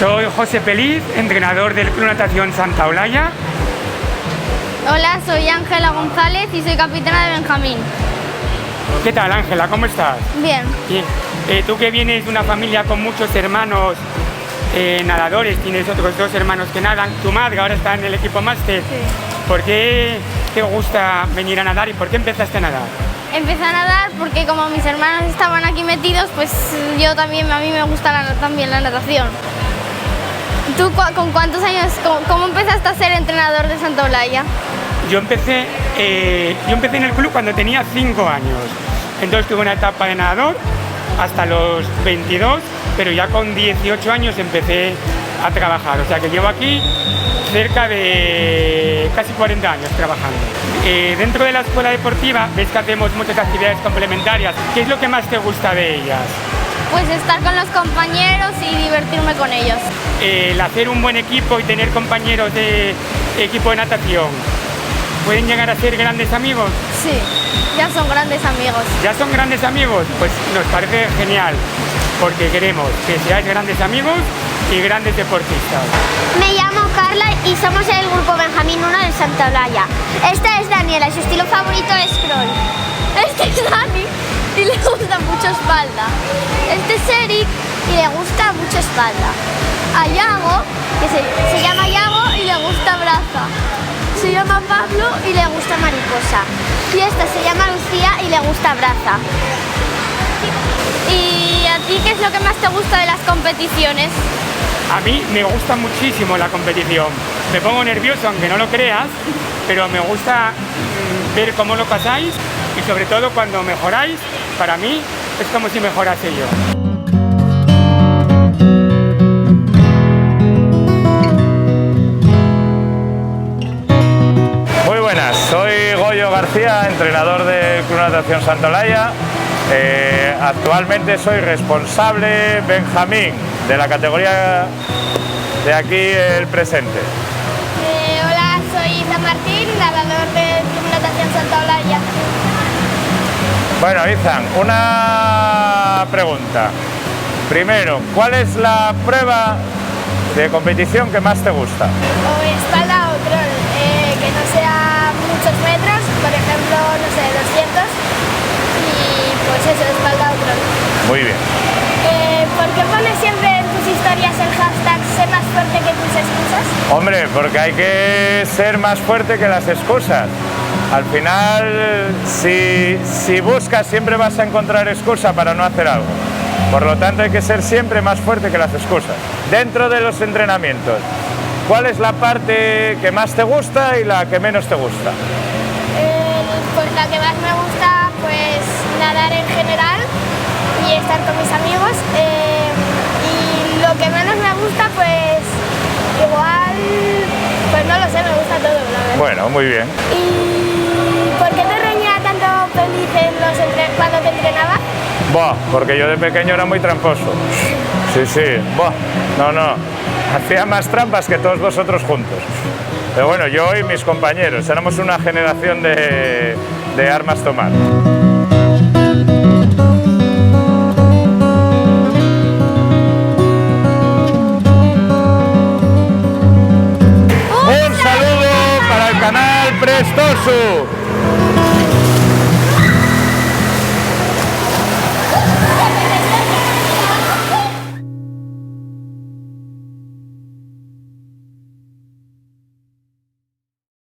Soy José Feliz, entrenador del Club Natación Santa Olaya. Hola, soy Ángela González y soy capitana de Benjamín. ¿Qué tal, Ángela? ¿Cómo estás? Bien. Bien. Tú que vienes de una familia con muchos hermanos nadadores, tienes otros 2 hermanos que nadan, tu madre ahora está en el equipo máster. Sí. ¿Por qué te gusta venir a nadar y por qué empezaste a nadar? Empecé a nadar porque como mis hermanos estaban aquí metidos, pues yo también, a mí me gusta también la natación. ¿Tú con cuántos años, cómo empezaste a ser entrenador de Santa Olaya? Yo empecé en el club cuando tenía 5 años. Entonces tuve una etapa de nadador hasta los 22, pero ya con 18 años empecé a trabajar. O sea que llevo aquí cerca de casi 40 años trabajando. Dentro de la escuela deportiva ves que hacemos muchas actividades complementarias. ¿Qué es lo que más te gusta de ellas? Pues estar con los compañeros y divertirme con ellos. El hacer un buen equipo y tener compañeros de equipo de natación, ¿pueden llegar a ser grandes amigos? Sí, ya son grandes amigos. ¿Ya son grandes amigos? Pues nos parece genial, porque queremos que seáis grandes amigos y grandes deportistas. Me llamo Carla y somos el grupo Benjamín 1 de Santa Olaya. Esta es Daniela y su estilo favorito es crawl. Este es Dani y le gusta mucho espalda. Este es Eric y le gusta mucho espalda. A Yago, que se llama Yago y le gusta braza. Se llama Pablo y le gusta mariposa. Y esta se llama Lucía y le gusta braza. ¿Y a ti qué es lo que más te gusta de las competiciones? A mí me gusta muchísimo la competición. Me pongo nervioso, aunque no lo creas, pero me gusta ver cómo lo pasáis y sobre todo cuando mejoráis, para mí es como si mejorase yo. Muy buenas, soy Goyo García, entrenador del Club Natación Santa Olaya. Actualmente soy responsable Benjamín de la categoría de aquí el presente. Hola, soy Isa Martín, nadador del Club Natación Santa Olaya. Bueno, Izan, una pregunta. Primero, ¿cuál es la prueba de competición que más te gusta? O espalda o crawl, que no sea muchos metros, por ejemplo, no sé, 200. Y pues eso, espalda o crawl. Muy bien. ¿Por qué pones siempre en tus historias el hashtag sé más fuerte que tus excusas? Hombre, porque hay que ser más fuerte que las excusas. Al final, si buscas, siempre vas a encontrar excusa para no hacer algo. Por lo tanto, hay que ser siempre más fuerte que las excusas. Dentro de los entrenamientos, ¿cuál es la parte que más te gusta y la que menos te gusta? Pues la que más me gusta, pues nadar en general y estar con mis amigos. Y lo que menos me gusta, pues igual, pues no lo sé, me gusta todo, la verdad. Bueno, muy bien. ¿Y por qué te reñía tanto Feliz cuando te entrenaba? Buah, porque yo de pequeño era muy tramposo. Sí. Buah, no. Hacía más trampas que todos vosotros juntos. Pero bueno, yo y mis compañeros, éramos una generación de armas tomar. Un saludo para el canal Prestosu.